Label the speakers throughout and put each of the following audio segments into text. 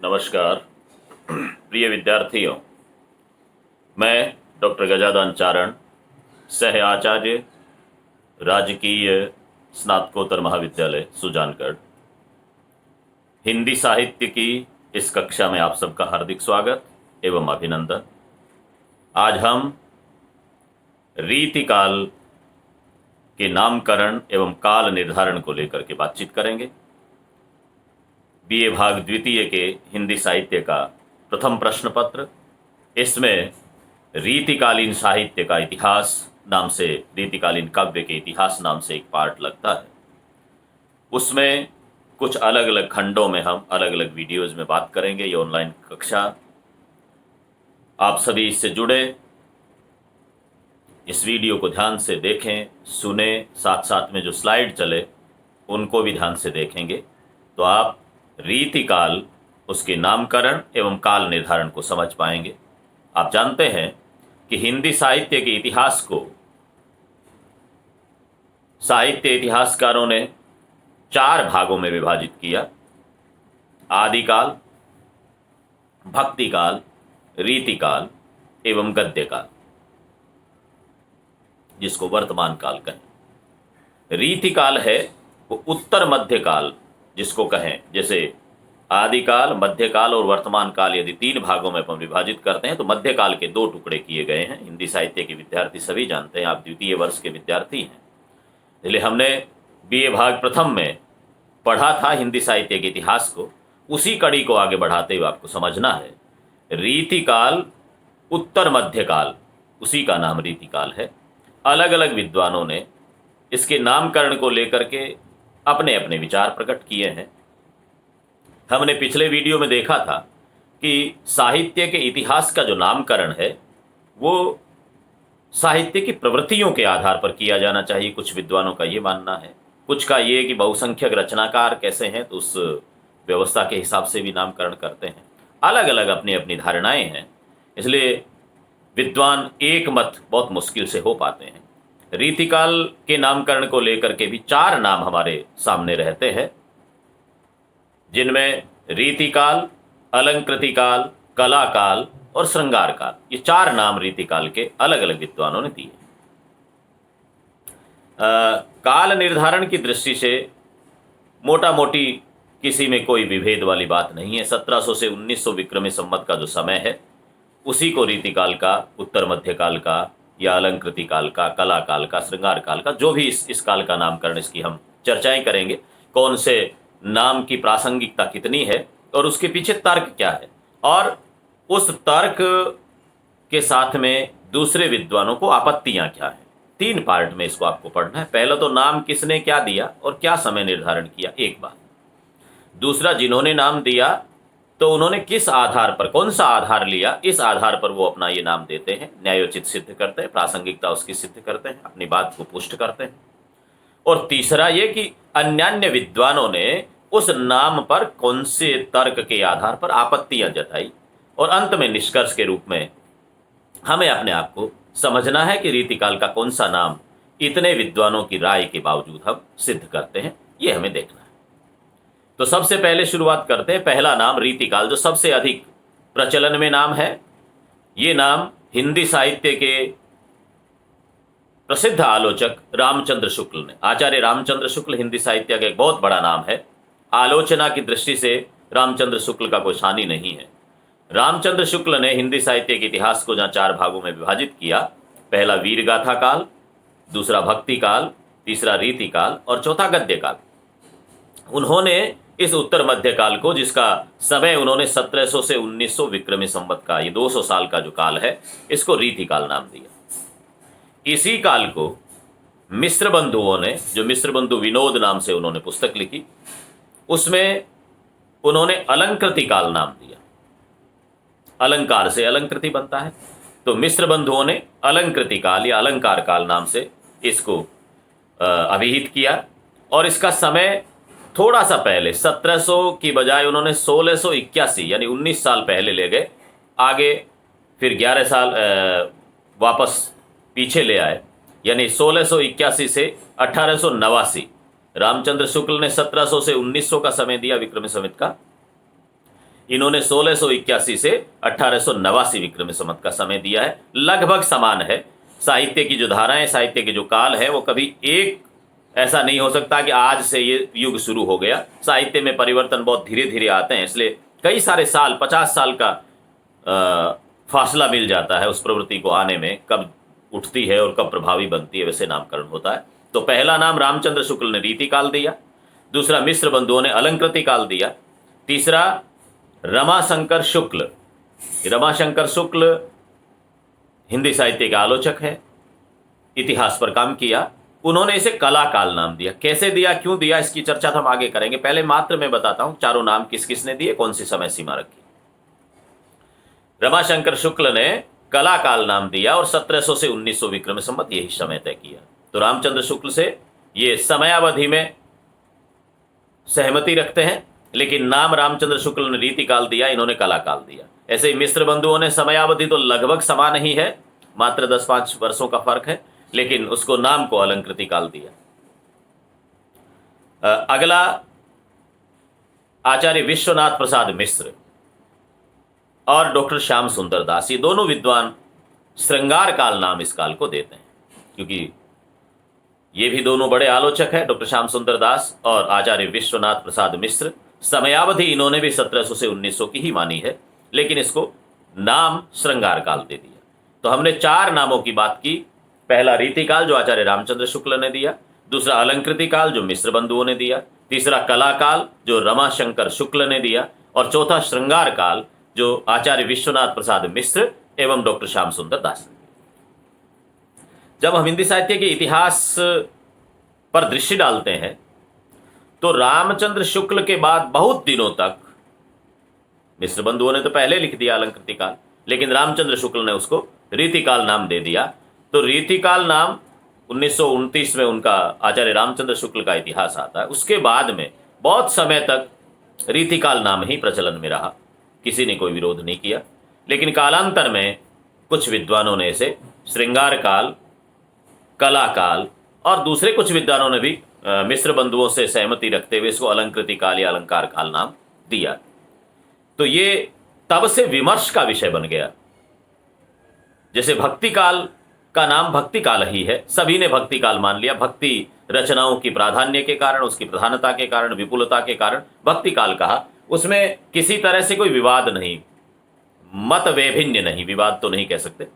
Speaker 1: नमस्कार प्रिय विद्यार्थियों, मैं डॉक्टर गजादान चारण, सह आचार्य, राजकीय स्नातकोत्तर महाविद्यालय सुजानगढ़, हिंदी साहित्य की इस कक्षा में आप सबका हार्दिक स्वागत एवं अभिनंदन। आज हम रीतिकाल के नामकरण एवं काल निर्धारण को लेकर के बातचीत करेंगे। बीए भाग द्वितीय के हिंदी साहित्य का प्रथम प्रश्न पत्र, इसमें रीतिकालीन साहित्य का इतिहास नाम से, रीतिकालीन काव्य के इतिहास नाम से एक पार्ट लगता है। उसमें कुछ अलग अलग खंडों में हम अलग अलग वीडियोज में बात करेंगे। ये ऑनलाइन कक्षा, आप सभी इससे जुड़े, इस वीडियो को ध्यान से देखें, सुने, साथ साथ में जो स्लाइड चले उनको भी ध्यान से देखेंगे तो आप रीतिकाल, उसके नामकरण एवं काल निर्धारण को समझ पाएंगे। आप जानते हैं कि हिंदी साहित्य के इतिहास को साहित्य इतिहासकारों ने 4 भागों में विभाजित किया: आदिकाल, भक्तिकाल, रीतिकाल एवं गद्यकाल, जिसको वर्तमान काल कहें। रीतिकाल है वो उत्तर मध्यकाल जिसको कहें। जैसे आदिकाल, मध्यकाल और वर्तमान काल यदि 3 भागों में हम विभाजित करते हैं तो मध्यकाल के 2 टुकड़े किए गए हैं। हिंदी साहित्य के विद्यार्थी सभी जानते हैं, आप द्वितीय वर्ष के विद्यार्थी हैं, इसलिए हमने बीए भाग प्रथम में पढ़ा था हिंदी साहित्य के इतिहास को। उसी कड़ी को आगे बढ़ाते हुए आपको समझना है रीतिकाल, उत्तर मध्यकाल, उसी का नाम रीतिकाल है। अलग अलग विद्वानों ने इसके नामकरण को लेकर के अपने अपने विचार प्रकट किए हैं। हमने पिछले वीडियो में देखा था कि साहित्य के इतिहास का जो नामकरण है वो साहित्य की प्रवृत्तियों के आधार पर किया जाना चाहिए। कुछ विद्वानों का ये मानना है, कुछ का ये कि बहुसंख्यक रचनाकार कैसे हैं तो उस व्यवस्था के हिसाब से भी नामकरण करते हैं। अलग अलग अपनी अपनी धारणाएं हैं, इसलिए विद्वान एक मत बहुत मुश्किल से हो पाते हैं। रीतिकाल के नामकरण को लेकर के भी 4 नाम हमारे सामने रहते हैं, जिनमें रीतिकाल, अलंकृतिकाल, कलाकाल और श्रृंगार काल, ये 4 नाम रीतिकाल के अलग अलग विद्वानों ने दिए। काल निर्धारण की दृष्टि से मोटा मोटी किसी में कोई विभेद वाली बात नहीं है। 1700 से 1900 विक्रमी संवत का जो समय है उसी को रीतिकाल का, उत्तर मध्यकाल का या अलंकृति काल का, कला काल का, श्रृंगार काल का, जो भी इस काल का नामकरण, इसकी हम चर्चाएं करेंगे। कौन से नाम की प्रासंगिकता कितनी है और उसके पीछे तर्क क्या है, और उस तर्क के साथ में दूसरे विद्वानों को आपत्तियां क्या है। 3 पार्ट में इसको आपको पढ़ना है। पहला तो नाम किसने क्या दिया और क्या समय निर्धारण किया, एक बात। दूसरा, जिन्होंने नाम दिया तो उन्होंने किस आधार पर, कौन सा आधार लिया, इस आधार पर वो अपना ये नाम देते हैं, न्यायोचित सिद्ध करते हैं, प्रासंगिकता उसकी सिद्ध करते हैं, अपनी बात को पुष्ट करते हैं। और तीसरा ये कि अन्यान्य विद्वानों ने उस नाम पर कौन से तर्क के आधार पर आपत्तियां जताई, और अंत में निष्कर्ष के रूप में हमें अपने आप को समझना है कि रीतिकाल का कौन सा नाम इतने विद्वानों की राय के बावजूद हम सिद्ध करते हैं, ये हमें देखना है। तो सबसे पहले शुरुआत करते हैं। पहला नाम रीतिकाल, जो सबसे अधिक प्रचलन में नाम है। ये नाम हिंदी साहित्य के प्रसिद्ध आलोचक रामचंद्र शुक्ल ने, आचार्य रामचंद्र शुक्ल हिंदी साहित्य का एक बहुत बड़ा नाम है। आलोचना की दृष्टि से रामचंद्र शुक्ल का कोई सानी नहीं है। रामचंद्र शुक्ल ने हिंदी साहित्य के इतिहास को जहाँ 4 भागों में विभाजित किया, पहला वीर गाथा काल, दूसरा भक्ति काल, तीसरा रीतिकाल और चौथा गद्य काल। उन्होंने इस उत्तर मध्यकाल को, जिसका समय उन्होंने 1700 से 1900 विक्रमी संवत का, ये 200 साल का जो काल है, इसको रीतिकाल नाम दिया। इसी काल को मिश्र बंधुओं ने, जो मिश्र बंधु विनोद नाम से उन्होंने पुस्तक लिखी, उसमें उन्होंने अलंकृति काल नाम दिया। अलंकार से अलंकृति बनता है, तो मिश्र बंधुओं ने अलंकृति काल या अलंकार काल नाम से इसको अभिहित किया। और इसका समय थोड़ा सा पहले, 1700 की बजाय उन्होंने 1681 यानी 19 साल पहले ले गए, आगे फिर 11 साल वापस पीछे ले आए, यानी 1681 से 1889 रामचंद्र शुक्ल ने 1700 से 1900 का समय दिया विक्रमी संवत का। इन्होंने 1681 से 1889 विक्रम संवत का समय दिया है। लगभग समान है। साहित्य की जो धाराएं, साहित्य के जो काल है, वो कभी एक ऐसा नहीं हो सकता कि आज से ये युग शुरू हो गया। साहित्य में परिवर्तन बहुत धीरे धीरे आते हैं, इसलिए कई सारे साल, 50 साल का फासला मिल जाता है उस प्रवृत्ति को आने में, कब उठती है और कब प्रभावी बनती है, वैसे नामकरण होता है। तो पहला नाम रामचंद्र शुक्ल ने रीति काल दिया, दूसरा मिश्र बंधुओं ने अलंकृति काल दिया, तीसरा रमाशंकर शुक्ल। रमाशंकर शुक्ल हिंदी साहित्य के आलोचक है, इतिहास पर काम किया। उन्होंने इसे कला काल नाम दिया। कैसे दिया, क्यों दिया, इसकी चर्चा तो हम आगे करेंगे। पहले मात्र मैं बताता हूं चारों नाम किस किस ने दिए, कौन सी समय सीमा रखी। रमाशंकर शुक्ल ने कला काल नाम दिया और 1700 से 1900 विक्रम संवत यही समय तय किया। तो रामचंद्र शुक्ल से ये समयावधि में सहमति रखते हैं, लेकिन नाम रामचंद्र शुक्ल ने रीति काल दिया, इन्होंने कला काल दिया। ऐसे ही मिश्र बंधुओं ने समयावधि तो लगभग समान ही है, मात्र 10-5 वर्षों का फर्क है, लेकिन उसको नाम को अलंकृति काल दिया। अगला आचार्य विश्वनाथ प्रसाद मिश्र और डॉक्टर श्याम सुंदर दास, ये दोनों विद्वान श्रृंगार काल नाम इस काल को देते हैं, क्योंकि ये भी दोनों बड़े आलोचक हैं, डॉक्टर श्याम सुंदर दास और आचार्य विश्वनाथ प्रसाद मिश्र। समयावधि इन्होंने भी 1700 से 1900 की ही मानी है, लेकिन इसको नाम श्रृंगार काल दे दिया। तो हमने 4 नामों की बात की। पहला रीति काल जो आचार्य रामचंद्र शुक्ल ने दिया, दूसरा अलंकृति काल जो मिश्र बंधुओं ने दिया, तीसरा कला काल जो रमाशंकर शुक्ल ने दिया, और चौथा श्रृंगार काल जो आचार्य विश्वनाथ प्रसाद मिश्र एवं डॉक्टर श्याम सुंदर दास ने। जब हम हिंदी साहित्य के इतिहास पर दृष्टि डालते हैं तो रामचंद्र शुक्ल के बाद बहुत दिनों तक, मिश्र बंधुओं ने तो पहले लिख दिया अलंकृति काल, लेकिन रामचंद्र शुक्ल ने उसको रीति काल नाम दे दिया। तो रीति काल नाम 1929 में उनका आचार्य रामचंद्र शुक्ल का इतिहास आता है। उसके बाद में बहुत समय तक रीति काल नाम ही प्रचलन में रहा, किसी ने कोई विरोध नहीं किया। लेकिन कालांतर में कुछ विद्वानों ने इसे श्रृंगार काल, कला काल, और दूसरे कुछ विद्वानों ने भी मिश्र बंधुओं से सहमति रखते हुए इसको अलंकृति काल या अलंकार काल नाम दिया। तो ये तब से विमर्श का विषय बन गया। जैसे भक्ति काल का नाम भक्ति काल ही है, सभी ने भक्ति काल मान लिया। भक्ति रचनाओं की प्राधान्य के कारण, उसकी प्रधानता के कारण, विपुलता के कारण भक्ति काल कहा। उसमें किसी तरह से कोई विवाद नहीं, मत वैभिन्य नहीं, विवाद तो नहीं कह सकते,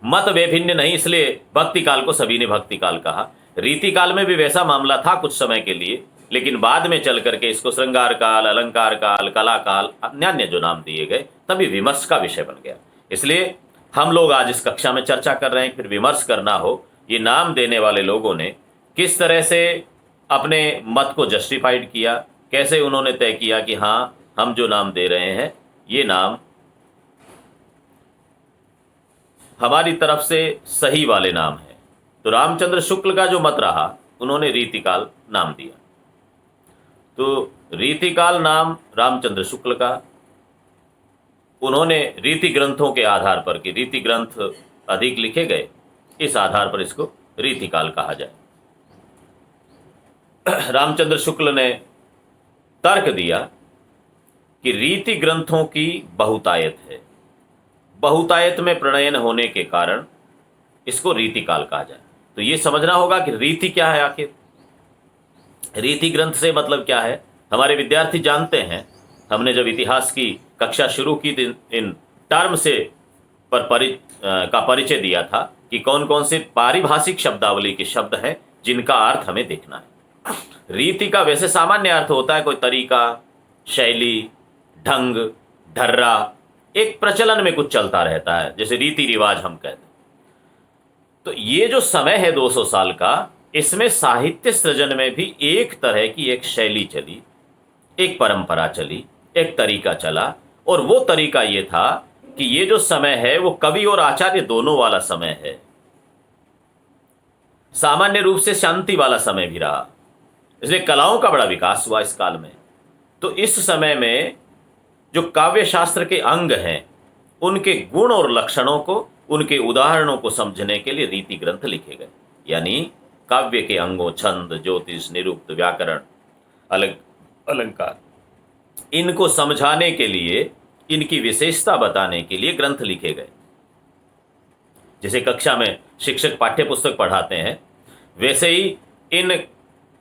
Speaker 1: मत वैभिन्य नहीं, इसलिए भक्ति काल को सभी ने भक्ति काल कहा। रीति काल में भी वैसा मामला था कुछ समय के लिए, लेकिन बाद में चल करके इसको श्रृंगार काल, अलंकार काल, कला काल, अन्य अन्य जो नाम दिए गए, तभी विमर्श का विषय बन गया। इसलिए हम लोग आज इस कक्षा में चर्चा कर रहे हैं, फिर विमर्श करना हो, ये नाम देने वाले लोगों ने किस तरह से अपने मत को जस्टिफाइड किया, कैसे उन्होंने तय किया कि हाँ, हम जो नाम दे रहे हैं ये नाम हमारी तरफ से सही वाले नाम है। तो रामचंद्र शुक्ल का जो मत रहा, उन्होंने रीतिकाल नाम दिया। तो रीतिकाल नाम रामचंद्र शुक्ल का, उन्होंने रीति ग्रंथों के आधार पर, कि रीति ग्रंथ अधिक लिखे गए, इस आधार पर इसको रीतिकाल कहा जाए। रामचंद्र शुक्ल ने तर्क दिया कि रीति ग्रंथों की बहुतायत है, बहुतायत में प्रणयन होने के कारण इसको रीतिकाल कहा जाए। तो ये समझना होगा कि रीति क्या है, आखिर रीति ग्रंथ से मतलब क्या है। हमारे विद्यार्थी जानते हैं, हमने जब इतिहास की कक्षा शुरू की थी, इन टर्म से का परिचय दिया था कि कौन कौन से पारिभाषिक शब्दावली के शब्द हैं जिनका अर्थ हमें देखना है। रीति का वैसे सामान्य अर्थ होता है कोई तरीका, शैली, ढंग, ढर्रा, एक प्रचलन में कुछ चलता रहता है, जैसे रीति रिवाज हम कहते हैं। तो ये जो समय है 200 साल का, इसमें साहित्य सृजन में भी एक तरह की एक शैली चली, एक परंपरा चली, एक तरीका चला। और वो तरीका ये था कि ये जो समय है वो कवि और आचार्य दोनों वाला समय है, सामान्य रूप से शांति वाला समय भी रहा, इसलिए कलाओं का बड़ा विकास हुआ इस काल में। तो इस समय में जो काव्य शास्त्र के अंग हैं, उनके गुण और लक्षणों को, उनके उदाहरणों को समझने के लिए रीति ग्रंथ लिखे गए। यानी काव्य के अंगों, छंद, ज्योतिष, निरुक्त, व्याकरण, अलंकार, इनको समझाने के लिए, इनकी विशेषता बताने के लिए ग्रंथ लिखे गए। जैसे कक्षा में शिक्षक पाठ्य पुस्तक पढ़ाते हैं, वैसे ही इन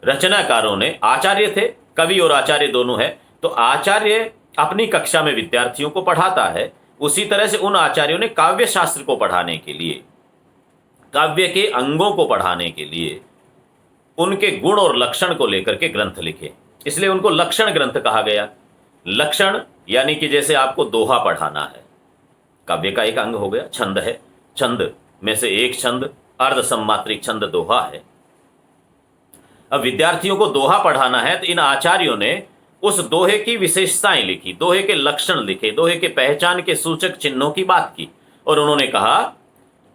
Speaker 1: रचनाकारों ने, आचार्य थे, कवि और आचार्य दोनों है, तो आचार्य अपनी कक्षा में विद्यार्थियों को पढ़ाता है, उसी तरह से उन आचार्यों ने काव्य शास्त्र को पढ़ाने के लिए, काव्य के अंगों को पढ़ाने के लिए, उनके गुण और लक्षण को लेकर के ग्रंथ लिखे, इसलिए उनको लक्षण ग्रंथ कहा गया। लक्षण यानी कि जैसे आपको दोहा पढ़ाना है, काव्य का एक अंग हो गया, छंद है, छंद में से एक छंद अर्ध सम्मात्रिक छंद दोहा है। अब विद्यार्थियों को दोहा पढ़ाना है तो इन आचार्यों ने उस दोहे की विशेषताएं लिखी, दोहे के लक्षण लिखे, दोहे के पहचान के सूचक चिन्हों की बात की, और उन्होंने कहा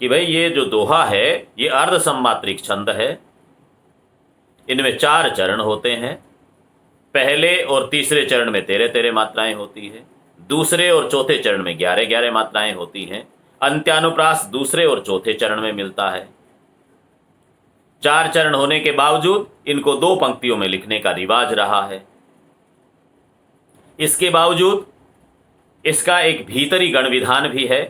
Speaker 1: कि भाई ये जो दोहा है ये अर्ध सम्मात्रिक छंद है, इनमें 4 चरण होते हैं, पहले और तीसरे चरण में 13-13 मात्राएं होती है, दूसरे और चौथे चरण में 11-11 मात्राएं होती हैं, अंत्यानुप्रास दूसरे और चौथे चरण में मिलता है। 4 चरण होने के बावजूद इनको 2 पंक्तियों में लिखने का रिवाज रहा है। इसके बावजूद इसका एक भीतरी गण विधान भी है,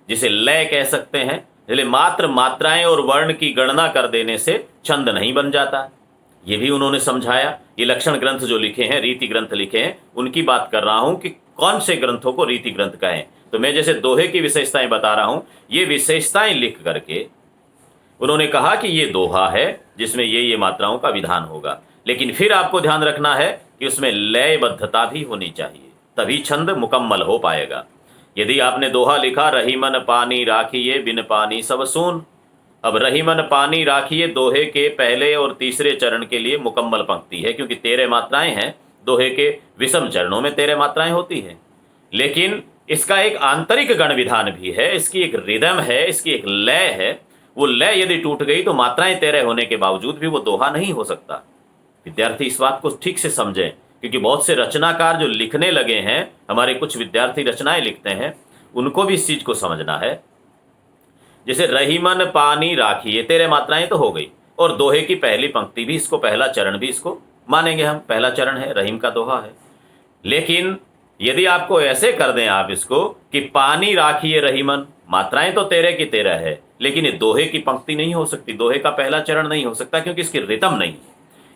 Speaker 1: जिसे लय कह सकते हैं। इसलिए मात्र मात्राएं और वर्ण की गणना कर देने से छंद नहीं बन जाता, ये भी उन्होंने समझाया। ये लक्षण ग्रंथ जो लिखे हैं, रीति ग्रंथ लिखे हैं, उनकी बात कर रहा हूं कि कौन से ग्रंथों को रीति ग्रंथ कहें। तो मैं जैसे दोहे की विशेषताएं बता रहा हूं, ये विशेषताएं लिख करके उन्होंने कहा कि ये दोहा है जिसमें ये मात्राओं का विधान होगा, लेकिन फिर आपको ध्यान रखना है कि उसमें लयबद्धता भी होनी चाहिए, तभी छंद मुकम्मल हो पाएगा। यदि आपने दोहा लिखा रहीमन पानी राखिए बिन पानी सब सून, अब रहीमन पानी राखिए दोहे के पहले और तीसरे चरण के लिए मुकम्मल पंक्ति है, क्योंकि 13 मात्राएं हैं, दोहे के विषम चरणों में 13 मात्राएं होती हैं, लेकिन इसका एक आंतरिक गण विधान भी है, इसकी एक रिदम है, इसकी एक लय है। वो लय यदि टूट गई तो मात्राएं 13 होने के बावजूद भी वो दोहा नहीं हो सकता। विद्यार्थी इस बात को ठीक से समझें, क्योंकि बहुत से रचनाकार जो लिखने लगे हैं, हमारे कुछ विद्यार्थी रचनाएं लिखते हैं, उनको भी इस चीज को समझना है। जैसे रहीमन पानी राखिए, 13 मात्राएं तो हो गई, और दोहे की पहली पंक्ति भी इसको, पहला चरण भी इसको मानेंगे हम, पहला चरण है, रहीम का दोहा है। लेकिन यदि आपको ऐसे कर दें आप इसको कि पानी राखिए रहीमन, मात्राएं तो 13 की 13 है, लेकिन ये दोहे की पंक्ति नहीं हो सकती, दोहे का पहला चरण नहीं हो सकता, क्योंकि इसकी रिदम नहीं,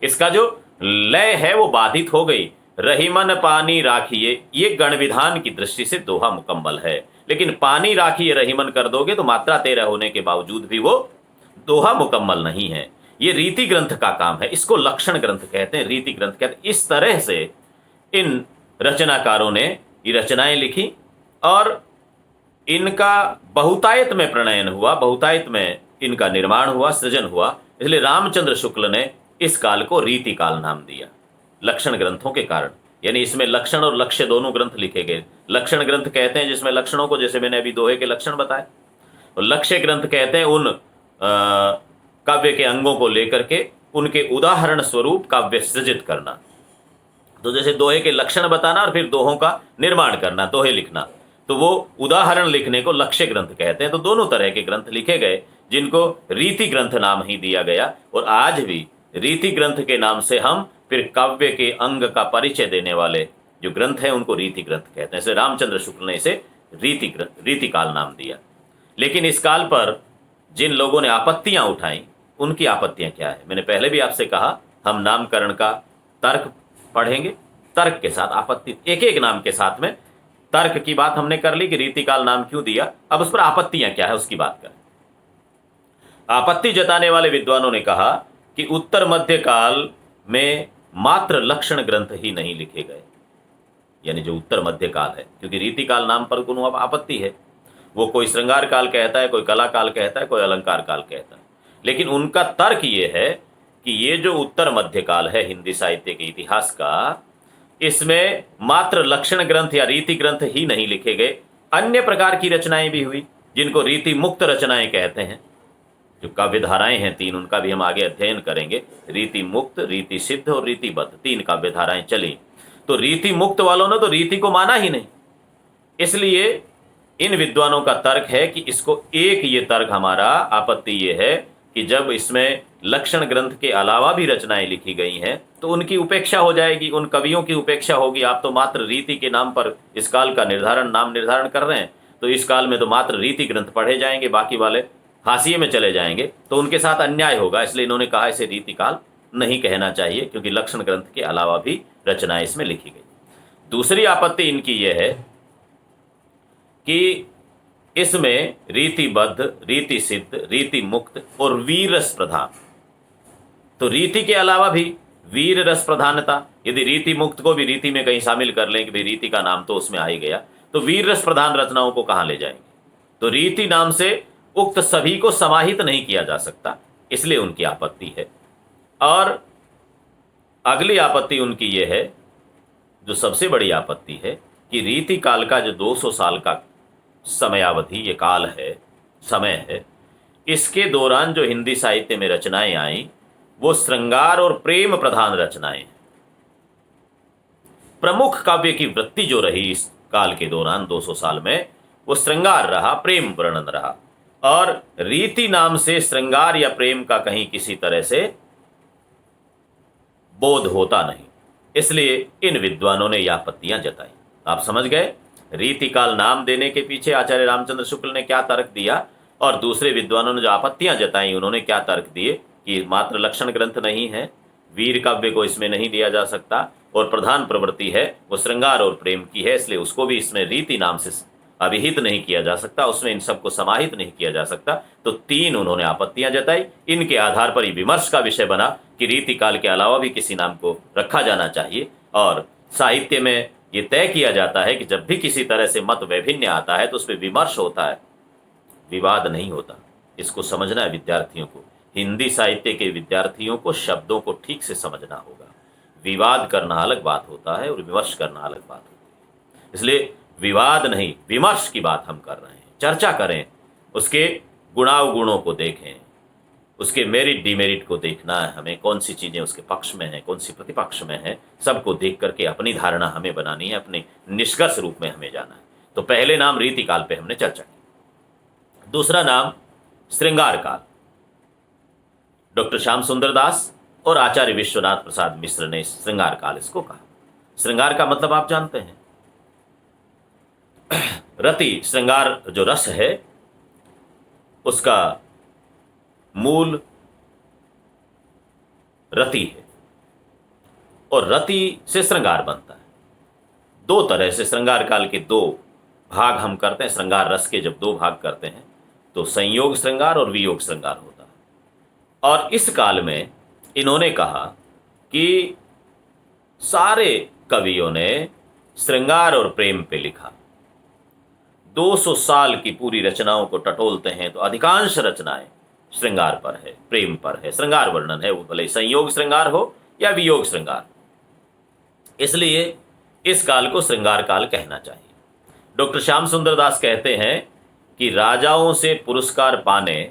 Speaker 1: इसका जो लय है वो बाधित हो गई। रहीमन पानी राखिए, ये गण विधान की दृष्टि से दोहा मुकम्मल है, लेकिन पानी राखिए रहीमन कर दोगे तो मात्रा 13 होने के बावजूद भी वो दोहा मुकम्मल नहीं है। ये रीति ग्रंथ का काम है, इसको लक्षण ग्रंथ कहते हैं, रीति ग्रंथ कहते हैं। इस तरह से इन रचनाकारों ने ये रचनाएं लिखी और इनका बहुतायत में प्रणयन हुआ, बहुतायत में इनका निर्माण हुआ, सृजन हुआ। इसलिए रामचंद्र शुक्ल ने इस काल को रीति काल नाम दिया, लक्षण ग्रंथों के कारण। यानी इसमें लक्षण और लक्ष्य दोनों ग्रंथ लिखे गए। लक्षण ग्रंथ कहते हैं जिसमें लक्षणों को, जैसे मैंने अभी दोहे के लक्षण बताए, और लक्ष्य ग्रंथ कहते हैं उन काव्य के अंगों को लेकर के उनके उदाहरण स्वरूप काव्य सृजित करना। तो जैसे दोहे के लक्षण बताना और फिर दोहों का निर्माण करना, दोहे लिखना, तो वो उदाहरण लिखने को लक्ष्य ग्रंथ कहते हैं। तो दोनों तरह के ग्रंथ लिखे गए जिनको रीति ग्रंथ नाम ही दिया गया, और आज भी रीति ग्रंथ के नाम से हम फिर काव्य के अंग का परिचय देने वाले जो ग्रंथ हैं उनको रीति ग्रंथ कहते हैं। इसे रामचंद्र शुक्ल ने इसे रीति काल नाम दिया। लेकिन इस काल पर जिन लोगों ने आपत्तियां उठाई, उनकी आपत्तियां क्या है? मैंने पहले भी आपसे कहा, हम नामकरण का तर्क पढ़ेंगे, तर्क के साथ आपत्ति, एक एक नाम के साथ में तर्क की बात हमने कर ली कि रीतिकाल नाम क्यों दिया, अब उस पर आपत्तियां क्या है उसकी बात करें। आपत्ति जताने वाले विद्वानों ने कहा कि उत्तर मध्य काल में मात्र लक्षण ग्रंथ ही नहीं लिखे गए, यानी जो उत्तर मध्य काल है, क्योंकि रीतिकाल नाम पर कोनो आपत्ति है, वो कोई श्रृंगार काल कहता है, कोई कला काल कहता है, कोई अलंकार काल कहता है। लेकिन उनका तर्क ये है कि ये जो उत्तर मध्य काल है हिंदी साहित्य के इतिहास का, इसमें मात्र लक्षण ग्रंथ या रीति ग्रंथ ही नहीं लिखे गए, अन्य प्रकार की रचनाएं भी हुई जिनको रीति मुक्त रचनाएं कहते हैं। जो काव्य धाराएं हैं 3, उनका भी हम आगे अध्ययन करेंगे। रीति मुक्त, रीति सिद्ध और रीतिबद्ध, 3 काव्य धाराएं चली। तो रीति मुक्त वालों ने तो रीति को माना ही नहीं, इसलिए इन विद्वानों का तर्क है कि इसको, एक ये तर्क हमारा आपत्ति ये है कि जब इसमें लक्षण ग्रंथ के अलावा भी रचनाएं लिखी गई हैं तो उनकी उपेक्षा हो जाएगी, उन कवियों की उपेक्षा होगी। आप तो मात्र रीति के नाम पर इस काल का नाम निर्धारण कर रहे हैं, तो इस काल में तो मात्र रीति ग्रंथ पढ़े जाएंगे, बाकी वाले हाशिए में चले जाएंगे, तो उनके साथ अन्याय होगा। इसलिए इन्होंने कहा इसे रीति काल नहीं कहना चाहिए, क्योंकि लक्षण ग्रंथ के अलावा भी रचनाएं इसमें लिखी गई। दूसरी आपत्ति इनकी यह है कि इसमें रीतिबद्ध, रीति सिद्ध, रीति मुक्त और वीर रस प्रधान, तो रीति के अलावा भी वीर रस प्रधानता, यदि रीति मुक्त को भी रीति में कहीं शामिल कर लें कि भाई रीति का नाम तो उसमें आ ही गया, तो वीर रस प्रधान रचनाओं को कहां ले जाएंगे? तो रीति नाम से उक्त सभी को समाहित नहीं किया जा सकता, इसलिए उनकी आपत्ति है। और अगली आपत्ति उनकी यह है, जो सबसे बड़ी आपत्ति है, कि रीति काल का जो 200 साल का समयावधि, ये काल है, समय है, इसके दौरान जो हिंदी साहित्य में रचनाएं आई वो श्रृंगार और प्रेम प्रधान रचनाएं। प्रमुख काव्य की वृत्ति जो रही इस काल के दौरान 200 साल में, वो श्रृंगार रहा, प्रेम वर्णन रहा। और रीति नाम से श्रृंगार या प्रेम का कहीं किसी तरह से बोध होता नहीं, इसलिए इन विद्वानों ने यह आपत्तियां जताई। आप समझ गए रीति काल नाम देने के पीछे आचार्य रामचंद्र शुक्ल ने क्या तर्क दिया, और दूसरे विद्वानों ने जो आपत्तियां जताई उन्होंने क्या तर्क दिए कि मात्र लक्षण ग्रंथ नहीं है, वीर काव्य को इसमें नहीं दिया जा सकता, और प्रधान प्रवृत्ति है वो श्रृंगार और प्रेम की है, इसलिए उसको भी इसमें रीति नाम से अभिहित नहीं किया जा सकता, उसमें इन सबको समाहित नहीं किया जा सकता। तो 3 उन्होंने आपत्तियां जताई। इनके आधार पर ही विमर्श का विषय बना कि रीति काल के अलावा भी किसी नाम को रखा जाना चाहिए। और साहित्य में ये तय किया जाता है कि जब भी किसी तरह से मत वैभिन्य आता है तो उस पर विमर्श होता है, विवाद नहीं होता। इसको समझना है विद्यार्थियों को, हिंदी साहित्य के विद्यार्थियों को शब्दों को ठीक से समझना होगा। विवाद करना अलग बात होता है और विमर्श करना अलग बात होती है। इसलिए विवाद नहीं, विमर्श की बात हम कर रहे हैं। चर्चा करें, उसके गुणावगुणों को देखें, उसके मेरिट डिमेरिट को देखना है हमें, कौन सी चीज़ें उसके पक्ष में हैं, कौन सी प्रतिपक्ष में है, सबको देख करके अपनी धारणा हमें बनानी है, अपने निष्कर्ष रूप में हमें जाना है। तो पहले नाम रीति काल पे हमने चर्चा की। दूसरा नाम श्रृंगार काल। डॉक्टर श्याम सुंदर दास और आचार्य विश्वनाथ प्रसाद मिश्र ने श्रृंगार काल इसको कहा। श्रृंगार का मतलब आप जानते हैं, रति, श्रृंगार जो रस है उसका मूल रति है, और रति से श्रृंगार बनता है। 2 तरह से श्रृंगार काल के 2 भाग हम करते हैं। श्रृंगार रस के जब 2 भाग करते हैं तो संयोग श्रृंगार और वियोग श्रृंगार होता है। और इस काल में इन्होंने कहा कि सारे कवियों ने श्रृंगार और प्रेम पे लिखा। 200 साल की पूरी रचनाओं को टटोलते हैं तो अधिकांश रचनाएं श्रृंगार पर है, प्रेम पर है, श्रृंगार वर्णन है, वो भले संयोग श्रृंगार हो या वियोग श्रृंगार। इसलिए इस काल को श्रृंगार काल कहना चाहिए। डॉक्टर श्याम सुंदर दास कहते हैं कि राजाओं से पुरस्कार पाने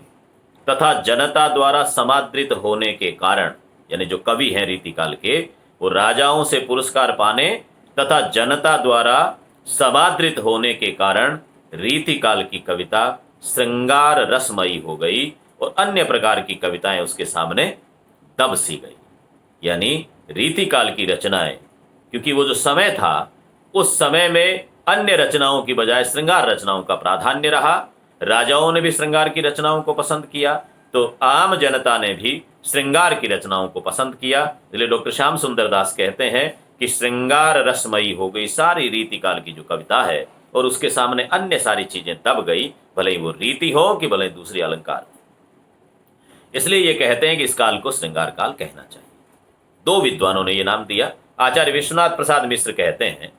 Speaker 1: तथा जनता द्वारा समादृत होने के कारण, यानी जो कवि हैं रीति काल के, वो राजाओं से पुरस्कार पाने तथा जनता द्वारा समादृत होने के कारण रीति काल की कविता श्रृंगार रसमयी हो गई और अन्य प्रकार की कविताएं उसके सामने दब सी गई। यानी रीति काल की रचनाएं, क्योंकि वो जो समय था उस समय में अन्य रचनाओं की बजाय श्रृंगार रचनाओं का प्राधान्य रहा। राजाओं ने भी श्रृंगार की रचनाओं को पसंद किया, तो आम जनता ने भी श्रृंगार की रचनाओं को पसंद किया। इसलिए डॉक्टर श्याम सुंदर दास कहते हैं कि श्रृंगार रसमयी हो गई सारी रीति काल की जो कविता है, और उसके सामने अन्य सारी चीजें दब गई, भले ही वो रीति हो कि भले दूसरी अलंकार। इसलिए ये कहते हैं कि इस काल को श्रृंगार काल कहना चाहिए। 2 विद्वानों ने ये नाम दिया। आचार्य विश्वनाथ प्रसाद मिश्र कहते हैं,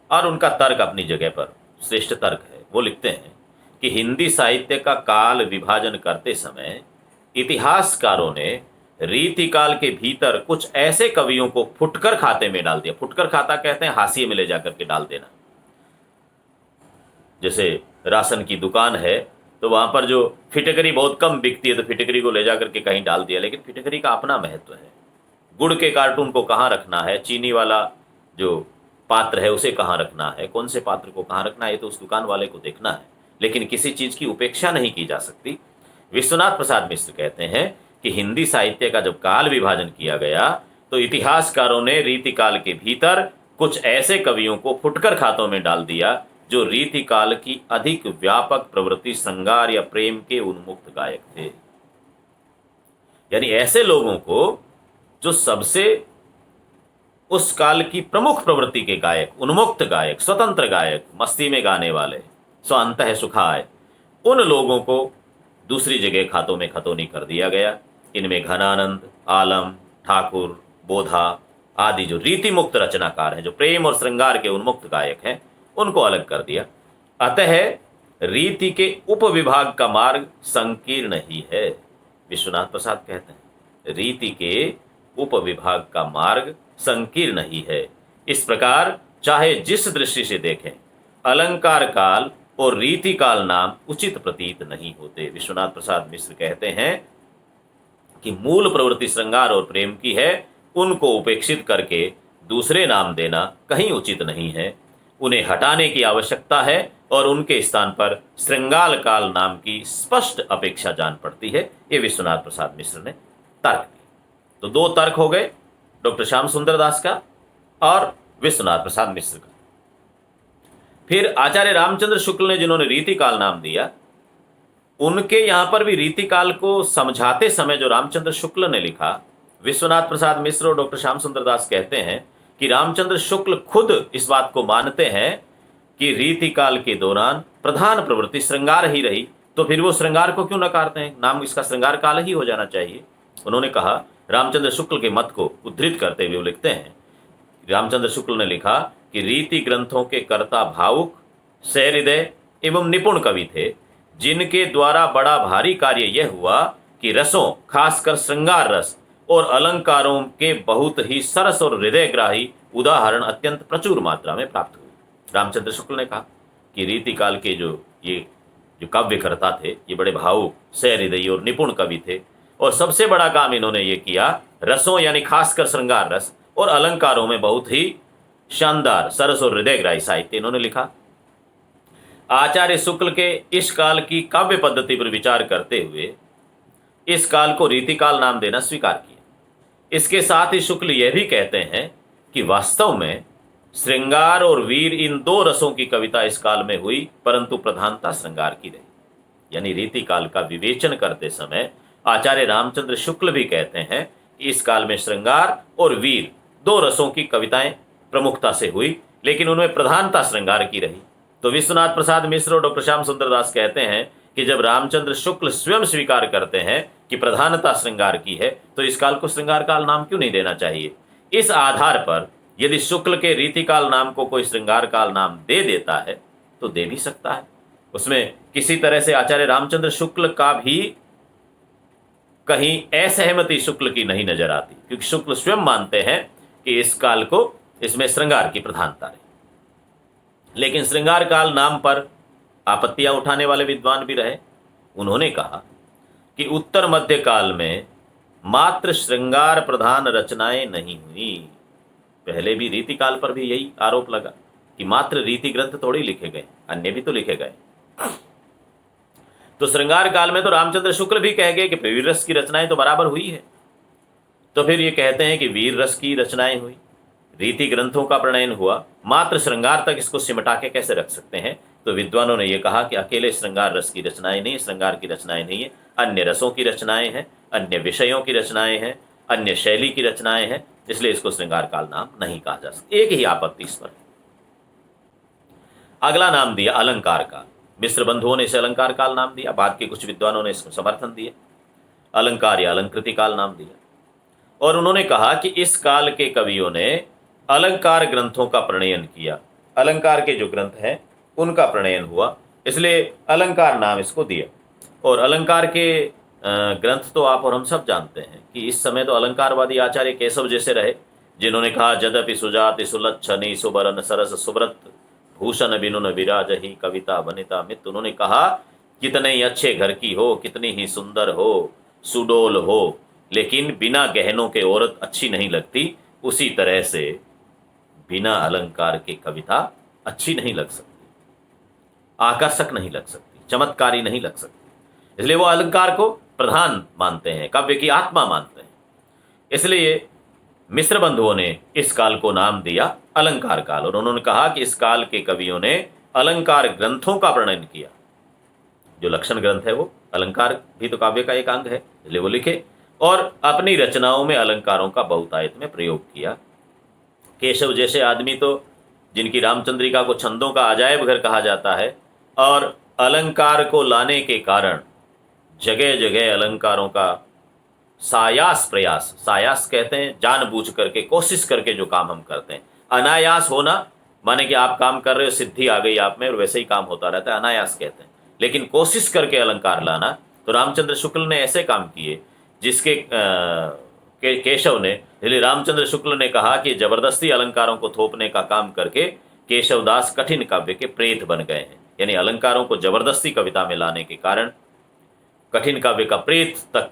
Speaker 1: और उनका तर्क अपनी जगह पर श्रेष्ठ तर्क है, वो लिखते हैं कि हिंदी साहित्य का काल विभाजन करते समय इतिहासकारों ने रीति काल के भीतर कुछ ऐसे कवियों को फुटकर खाते में डाल दिया। फुटकर खाता कहते हैं हाशिए में ले जाकर के डाल देना। जैसे राशन की दुकान है तो वहां पर जो फिटकरी बहुत कम बिकती है तो फिटकरी को ले जाकर के कहीं डाल दिया, लेकिन फिटकरी का अपना महत्व है। गुड़ के कार्टून को कहाँ रखना है, चीनी वाला जो पात्र है उसे कहाँ रखना है, कौन से पात्र को कहाँ रखना है, ये तो उस दुकान वाले को देखना है, लेकिन किसी चीज़ की उपेक्षा नहीं की जा सकती। विश्वनाथ प्रसाद मिश्र कहते हैं कि हिंदी साहित्य का जब काल विभाजन किया गया तो इतिहासकारों ने रीतिकाल के भीतर कुछ ऐसे कवियों को फुटकर खातों में डाल दिया जो रीतिकाल की अधिक व्यापक प्रवृत्ति श्रृंगार या प्रेम के उन्मुक्त गायक थे। यानी ऐसे लोगों को जो सबसे उस काल की प्रमुख प्रवृत्ति के गायक, उन्मुक्त गायक, स्वतंत्र गायक, मस्ती में गाने वाले, स्वांतः सुखाय, उन लोगों को दूसरी जगह खातों में खतौनी कर दिया गया। इनमें घनानंद, आलम, ठाकुर, बोधा आदि जो रीति मुक्त रचनाकार हैं, जो प्रेम और श्रृंगार के उन्मुक्त गायक हैं, उनको अलग कर दिया। अतः रीति के उपविभाग का मार्ग संकीर्ण ही है। विश्वनाथ प्रसाद कहते हैं रीति के उपविभाग का मार्ग संकीर्ण ही है। इस प्रकार चाहे जिस दृष्टि से देखें, अलंकार काल और रीति काल नाम उचित प्रतीत नहीं होते। विश्वनाथ प्रसाद मिश्र कहते हैं कि मूल प्रवृत्ति श्रृंगार और प्रेम की है, उनको उपेक्षित करके दूसरे नाम देना कहीं उचित नहीं है। उन्हें हटाने की आवश्यकता है और उनके स्थान पर श्रृंगार काल नाम की स्पष्ट अपेक्षा जान पड़ती है। ये विश्वनाथ प्रसाद मिश्र ने तर्क दिए। तो दो तर्क हो गए, डॉक्टर श्याम सुंदर दास का और विश्वनाथ प्रसाद मिश्र का। फिर आचार्य रामचंद्र शुक्ल ने जिन्होंने रीतिकाल नाम दिया, उनके यहां पर भी रीतिकाल को समझाते समय जो रामचंद्र शुक्ल ने लिखा, विश्वनाथ प्रसाद मिश्र और डॉक्टर श्याम सुंदर दास कहते हैं कि रामचंद्र शुक्ल खुद इस बात को मानते हैं कि रीतिकाल के दौरान प्रधान प्रवृत्ति श्रृंगार ही रही, तो फिर वो श्रृंगार को क्यों नकारते हैं, नाम इसका श्रृंगार काल ही हो जाना चाहिए। उन्होंने कहा, रामचंद्र शुक्ल के मत को उद्धृत करते हुए वो लिखते हैं, रामचंद्र शुक्ल ने लिखा कि रीति ग्रंथों के कर्ता भावुक, सहृदय एवं निपुण कवि थे, जिनके द्वारा बड़ा भारी कार्य यह हुआ कि रसों, खासकर श्रृंगार रस और अलंकारों के बहुत ही सरस और हृदयग्राही उदाहरण अत्यंत प्रचुर मात्रा में प्राप्त हुए। रामचंद्र शुक्ल ने कहा कि रीतिकाल के जो काव्यकर्ता थे, ये बड़े भावुक, सहृदयी और निपुण कवि थे, और सबसे बड़ा काम इन्होंने ये किया, रसों यानी खासकर श्रृंगार रस और अलंकारों में बहुत ही शानदार, सरस और हृदयग्राही साहित्य इन्होंने लिखा। आचार्य शुक्ल के इस काल की काव्य पद्धति पर विचार करते हुए इस काल को रीतिकाल नाम देना स्वीकार किया। इसके साथ ही शुक्ल यह भी कहते हैं कि वास्तव में श्रृंगार और वीर इन दो रसों की कविता इस काल में हुई, परंतु प्रधानता श्रृंगार की रही। यानी रीतिकाल का विवेचन करते समय आचार्य रामचंद्र शुक्ल भी कहते हैं कि इस काल में श्रृंगार और वीर दो रसों की कविताएं प्रमुखता से हुई, लेकिन उनमें प्रधानता श्रृंगार की रही। तो विश्वनाथ प्रसाद मिश्र और डॉक्टर श्याम सुंदर दास कहते हैं कि जब रामचंद्र शुक्ल स्वयं स्वीकार करते हैं कि प्रधानता श्रृंगार की है, तो इस काल को श्रृंगार काल नाम क्यों नहीं देना चाहिए। इस आधार पर यदि शुक्ल के रीतिकाल नाम को कोई श्रृंगार काल नाम दे देता है तो दे भी सकता है। उसमें किसी तरह से आचार्य रामचंद्र शुक्ल का भी कहीं असहमति शुक्ल की नहीं नजर आती, क्योंकि शुक्ल स्वयं मानते हैं कि इस काल को, इसमें श्रृंगार की प्रधानता रही। लेकिन श्रृंगार काल नाम पर आपत्तियां उठाने वाले विद्वान भी रहे। उन्होंने कहा कि उत्तर मध्य काल में मात्र श्रृंगार प्रधान रचनाएं नहीं हुई। पहले भी रीतिकाल पर भी यही आरोप लगा कि मात्र रीति ग्रंथ थोड़ी लिखे गए, अन्य भी तो लिखे गए। तो श्रृंगार काल में तो रामचंद्र शुक्ल भी कह गए कि वीर रस की रचनाएं तो बराबर हुई है, तो फिर ये कहते हैं कि वीर रस की रचनाएं हुई, रीति ग्रंथों का प्रणयन हुआ, मात्र श्रृंगार तक इसको सिमटा के कैसे रख सकते हैं। तो विद्वानों ने यह कहा कि अकेले श्रृंगार रस की रचनाएं नहीं, श्रृंगार की रचनाएं नहीं है, अन्य रसों की रचनाएं हैं, अन्य विषयों की रचनाएं हैं, अन्य शैली की रचनाएं हैं, इसलिए इसको श्रृंगार काल नाम नहीं कहा जा सकता। एक ही आपत्ति इस पर। अगला नाम दिया अलंकार काल। मिश्र बंधुओं ने इसे अलंकार काल नाम दिया, बाद के कुछ विद्वानों ने इसको समर्थन दिया, अलंकार या अलंकृति काल नाम दिया। और उन्होंने कहा कि इस काल के कवियों ने अलंकार ग्रंथों का प्रणयन किया, अलंकार के जो ग्रंथ हैं उनका प्रणयन हुआ, इसलिए अलंकार नाम इसको दिया। और अलंकार के ग्रंथ तो आप और हम सब जानते हैं कि इस समय तो अलंकारवादी आचार्य केशव जैसे रहे, जिन्होंने कहा जदपि सुजाति सुलक्षणी सुबरन सरस सुब्रत भूषण बिनुन विराज ही कविता वनिता मित। उन्होंने कहा कितने ही अच्छे घर की हो, कितनी ही सुंदर हो, सुडोल हो, लेकिन बिना गहनों के औरत अच्छी नहीं लगती, उसी तरह से बिना अलंकार के कविता अच्छी नहीं लग सकती, आकर्षक नहीं लग सकती, चमत्कारी नहीं लग सकती। इसलिए वो अलंकार को प्रधान मानते हैं, काव्य की आत्मा मानते हैं। इसलिए मिश्र बंधुओं ने इस काल को नाम दिया अलंकार काल, और उन्होंने कहा कि इस काल के कवियों ने अलंकार ग्रंथों का वर्णन किया। जो लक्षण ग्रंथ है वो अलंकार भी तो काव्य का एक अंग है, इसलिए वो लिखे, और अपनी रचनाओं में अलंकारों का बहुतायत में प्रयोग किया। केशव जैसे आदमी तो, जिनकी रामचंद्रिका को छंदों का अजायब घर कहा जाता है, और अलंकार को लाने के कारण जगह जगह अलंकारों का सायास प्रयास, सायास कहते हैं जानबूझ करके, कोशिश करके जो काम हम करते हैं। अनायास होना माने कि आप काम कर रहे हो, सिद्धि आ गई आप में और वैसे ही काम होता रहता है, अनायास कहते हैं। लेकिन कोशिश करके अलंकार लाना, तो रामचंद्र शुक्ल ने ऐसे काम किए जिसके केशव ने, इसलिए रामचंद्र शुक्ल ने कहा कि जबरदस्ती अलंकारों को थोपने का काम करके केशवदास कठिन काव्य के प्रेत बन गए हैं। यानी अलंकारों को जबरदस्ती कविता में लाने के कारण कठिन काव्य का प्रेत तक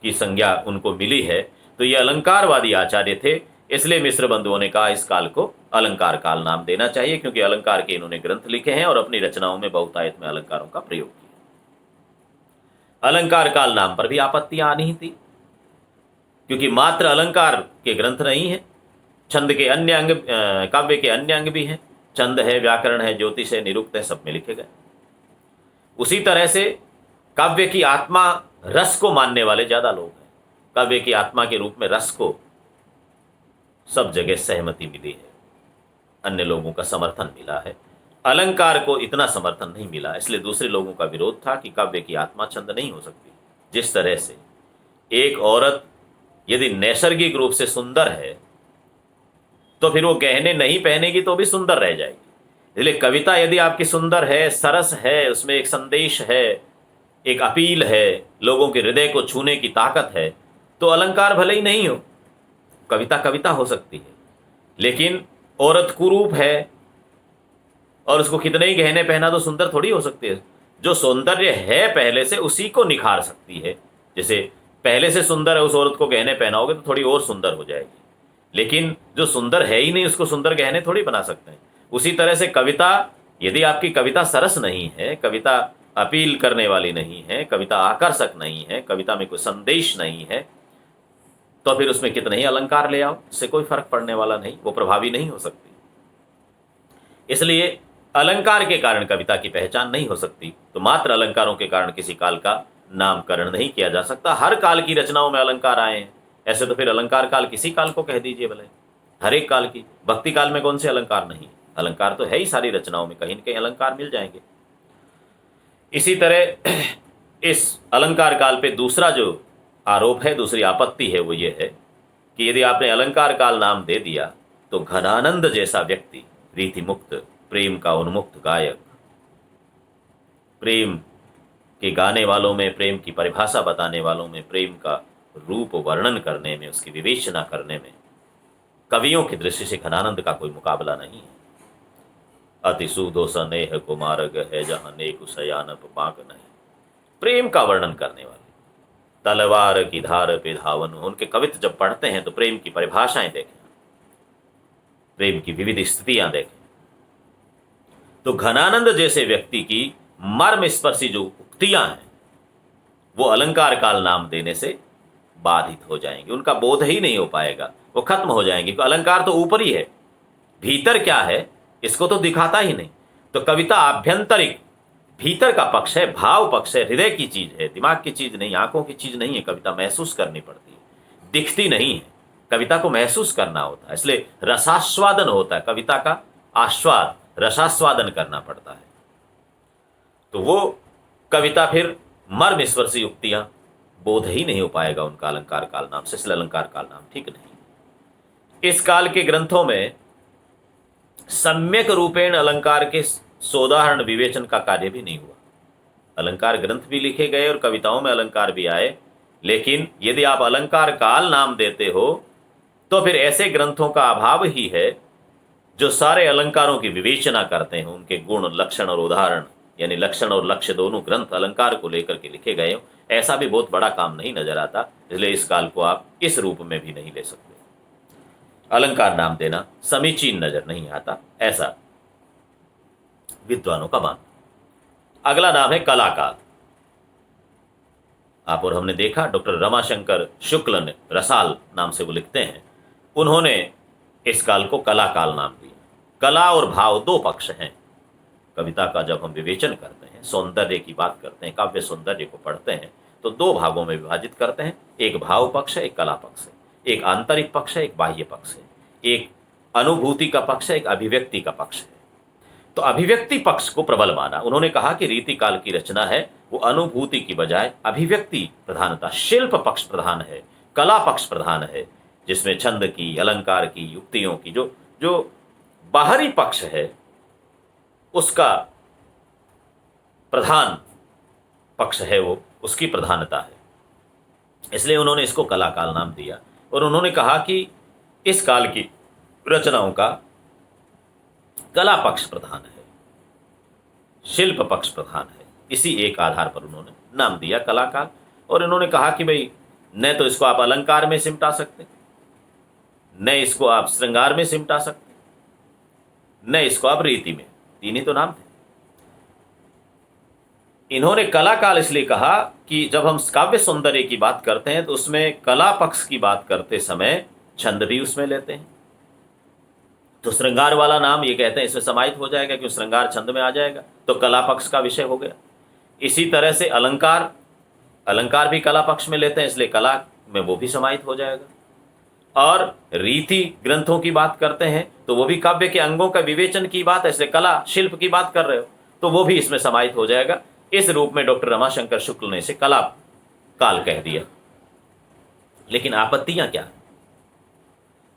Speaker 1: की संज्ञा उनको मिली है। तो ये अलंकारवादी आचार्य थे, इसलिए मिश्र बंधुओं ने कहा इस काल को अलंकार काल नाम देना चाहिए, क्योंकि अलंकार के इन्होंने ग्रंथ लिखे हैं और अपनी रचनाओं में बहुतायत में अलंकारों का प्रयोग किया। अलंकार काल नाम पर भी आपत्तियां आनी ही थी, क्योंकि मात्र अलंकार के ग्रंथ नहीं है, छंद के अन्य अंग, काव्य के अन्य अंग भी हैं। छंद है, व्याकरण है, ज्योतिष है, निरुक्त है, सब में लिखे गए। उसी तरह से काव्य की आत्मा रस को मानने वाले ज्यादा लोग हैं। काव्य की आत्मा के रूप में रस को सब जगह सहमति मिली है, अन्य लोगों का समर्थन मिला है। अलंकार को इतना समर्थन नहीं मिला, इसलिए दूसरे लोगों का विरोध था कि काव्य की आत्मा छंद नहीं हो सकती। जिस तरह से एक औरत यदि नैसर्गिक रूप से सुंदर है तो फिर वो गहने नहीं पहनेगी तो भी सुंदर रह जाएगी। इसलिए कविता यदि आपकी सुंदर है, सरस है, उसमें एक संदेश है, एक अपील है, लोगों के हृदय को छूने की ताकत है, तो अलंकार भले ही नहीं हो, कविता कविता हो सकती है। लेकिन औरत कुरूप है और उसको कितने ही गहने पहना तो सुंदर थोड़ी हो सकती है। जो सौंदर्य है पहले से, उसी को निखार सकती है। जैसे पहले से सुंदर है, उस औरत को गहने पहनाओगे तो थोड़ी और सुंदर हो जाएगी, लेकिन जो सुंदर है ही नहीं उसको सुंदर गहने थोड़ी बना सकते हैं। उसी तरह से कविता, यदि आपकी कविता सरस नहीं है, कविता अपील करने वाली नहीं है, कविता आकर्षक नहीं है, कविता में कोई संदेश नहीं है, तो फिर उसमें कितने ही अलंकार ले आओ, उससे कोई फर्क पड़ने वाला नहीं, वो प्रभावी नहीं हो सकती। इसलिए अलंकार के कारण कविता की पहचान नहीं हो सकती, तो मात्र अलंकारों के कारण किसी काल का नामकरण नहीं किया जा सकता। हर काल की रचनाओं में अलंकार आए हैं, ऐसे तो फिर अलंकार काल किसी काल को कह दीजिए भले, हर एक काल की। भक्ति काल में कौन से अलंकार नहीं? अलंकार तो है ही सारी रचनाओं में, कहीं न कहीं अलंकार मिल जाएंगे। इसी तरह इस अलंकार काल पे दूसरा जो आरोप है, दूसरी आपत्ति है, वो ये है कि यदि आपने अलंकार काल नाम दे दिया तो घनानंद जैसा व्यक्ति, रीति मुक्त, प्रेम का उन्मुक्त गायक, प्रेम के गाने वालों में, प्रेम की परिभाषा बताने वालों में, प्रेम का रूप वर्णन करने में, उसकी विवेचना करने में कवियों की दृष्टि से घनानंद का कोई मुकाबला नहीं है। अति सुधो स्नेह कुमारग है जहां नेक सयानप पाक नहीं। प्रेम का वर्णन करने वाले, तलवार की धार पे धावन, उनके कवित्व जब पढ़ते हैं तो प्रेम की परिभाषाएं देखें, प्रेम की विविध स्थितियां देखें, तो घनानंद जैसे व्यक्ति की मर्म स्पर्शी जो उक्तियां हैं वो अलंकार काल नाम देने से बाधित हो जाएंगे, उनका बोध ही नहीं हो पाएगा, वो खत्म हो जाएंगे। तो अलंकार तो ऊपर ही है, भीतर क्या है इसको तो दिखाता ही नहीं। तो कविता आभ्यंतरिक, भीतर का पक्ष है, भाव पक्ष है, हृदय की चीज है, दिमाग की चीज नहीं, आंखों की चीज नहीं है। कविता महसूस करनी पड़ती है, दिखती नहीं है। कविता को महसूस करना होता है, इसलिए रसास्वादन होता है। कविता का आस्वाद, रसास्वादन करना पड़ता है। तो वो कविता फिर मर्म स्पर्शी युक्तियां, बोध ही नहीं हो पाएगा उनका अलंकार काल नाम से, इसलिए अलंकार काल नाम ठीक नहीं। इस काल के ग्रंथों में सम्यक रूपेण अलंकार के सोदाहरण विवेचन का कार्य भी नहीं हुआ। अलंकार ग्रंथ भी लिखे गए और कविताओं में अलंकार भी आए, लेकिन यदि आप अलंकार काल नाम देते हो तो फिर ऐसे ग्रंथों का अभाव ही है जो सारे अलंकारों की विवेचना करते हैं, उनके गुण, लक्षण और उदाहरण, यानी लक्षण और लक्ष्य दोनों ग्रंथ अलंकार को लेकर के लिखे गए हो। ऐसा भी बहुत बड़ा काम नहीं नजर आता, इसलिए इस काल को आप इस रूप में भी नहीं ले सकते। अलंकार नाम देना समीचीन नजर नहीं आता, ऐसा विद्वानों का मानना। अगला नाम है कलाकाल। आप और हमने देखा, डॉक्टर रमाशंकर शुक्ल ने, रसाल नाम से वो लिखते हैं, उन्होंने इस काल को कला काल नाम दिया। कला और भाव दो पक्ष हैं। कविता का जब हम विवेचन करते हैं, सौंदर्य की बात करते हैं, काव्य सौंदर्य को पढ़ते हैं, तो दो भागों में विभाजित करते हैं। एक भाव पक्ष है, एक कला पक्ष है। एक आंतरिक पक्ष है, एक बाह्य पक्ष है। एक अनुभूति का पक्ष है, एक अभिव्यक्ति का पक्ष है। तो अभिव्यक्ति पक्ष को प्रबल माना। उन्होंने कहा कि रीतिकाल की रचना है वो अनुभूति की बजाय अभिव्यक्ति प्रधानता, शिल्प पक्ष प्रधान है, कला पक्ष प्रधान है, जिसमें छंद की, अलंकार की, युक्तियों की जो जो बाहरी पक्ष है उसका प्रधान पक्ष है, वो उसकी प्रधानता है। इसलिए उन्होंने इसको कला काल नाम दिया। और उन्होंने कहा कि इस काल की रचनाओं का कला पक्ष प्रधान है, शिल्प पक्ष प्रधान है। इसी एक आधार पर उन्होंने नाम दिया कला काल। और इन्होंने कहा कि भाई न तो इसको आप अलंकार में सिमटा सकते, न इसको आप श्रृंगार में सिमटा सकते, न इसको आप रीति में। तीन ही तो नाम थे। इन्होंने कला काल इसलिए कहा कि जब हम काव्य सौंदर्य की बात करते हैं तो उसमें कला पक्ष की बात करते समय छंद भी उसमें लेते हैं। तो श्रृंगार वाला नाम ये कहते हैं इसमें समाहित हो जाएगा, क्योंकि श्रृंगार छंद में आ जाएगा, तो कला पक्ष का विषय हो गया। इसी तरह से अलंकार, अलंकार भी कला पक्ष में लेते हैं, इसलिए कला में वो भी समाहित हो जाएगा। और रीति ग्रंथों की बात करते हैं तो वो भी काव्य के अंगों का विवेचन की बात है, इसलिए कला शिल्प की बात कर रहे हो तो वो भी इसमें समाहित हो जाएगा। इस रूप में डॉक्टर रमाशंकर शुक्ल ने इसे कला काल कह दिया। लेकिन आपत्तियां क्या?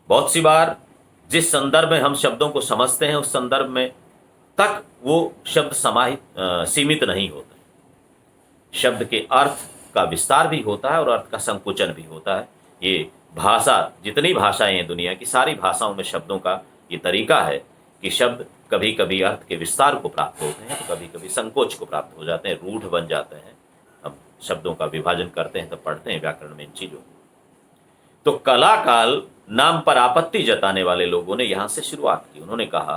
Speaker 1: बहुत सी बार जिस संदर्भ में हम शब्दों को समझते हैं उस संदर्भ में तक वो शब्द समाहित सीमित नहीं होते। शब्द के अर्थ का विस्तार भी होता है और अर्थ का संकुचन भी होता है। ये भाषा, जितनी भाषाएं हैं दुनिया की, सारी भाषाओं में शब्दों का ये तरीका है कि शब्द कभी कभी अर्थ के विस्तार को प्राप्त होते हैं तो कभी कभी संकोच को प्राप्त हो जाते हैं, रूढ़ बन जाते हैं। हम शब्दों का विभाजन करते हैं तब पढ़ते हैं व्याकरण में इन चीज़ों को। तो कला काल नाम पर आपत्ति जताने वाले लोगों ने यहाँ से शुरुआत की। उन्होंने कहा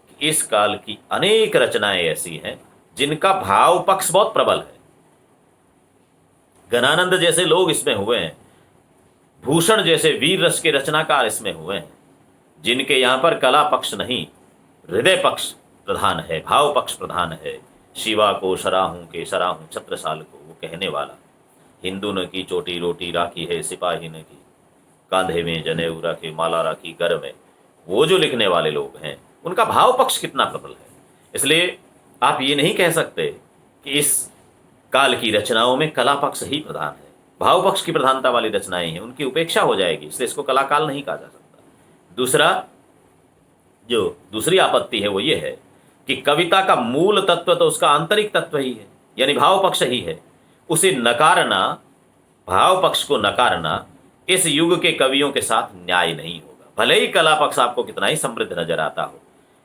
Speaker 1: कि इस काल की अनेक रचनाएं ऐसी हैं जिनका भाव पक्ष बहुत प्रबल है। गणानंद जैसे लोग इसमें हुए हैं, भूषण जैसे वीर रस के रचनाकार इसमें हुए हैं, जिनके यहाँ पर कला पक्ष नहीं, हृदय पक्ष प्रधान है, भाव पक्ष प्रधान है। शिवा को सराहूं के सराहूं छत्रसाल को, वो कहने वाला। हिंदू ने की चोटी रोटी राखी है सिपाही ने की, कांधे में जनेऊ रखे माला राखी घर में, वो जो लिखने वाले लोग हैं उनका भाव पक्ष कितना प्रबल है। इसलिए आप ये नहीं कह सकते कि इस काल की रचनाओं में कला पक्ष ही प्रधान है। भाव पक्ष की प्रधानता वाली रचनाएं हैं, उनकी उपेक्षा हो जाएगी, इसलिए इसको कला काल नहीं कहा जा सकता। दूसरा, जो दूसरी आपत्ति है वो ये है कि कविता का मूल तत्व तो उसका आंतरिक तत्व ही है, यानी भाव पक्ष ही है। उसे नकारना, भाव पक्ष को नकारना इस युग के कवियों के साथ न्याय नहीं होगा। भले ही कला पक्ष आपको कितना ही समृद्ध नजर आता हो,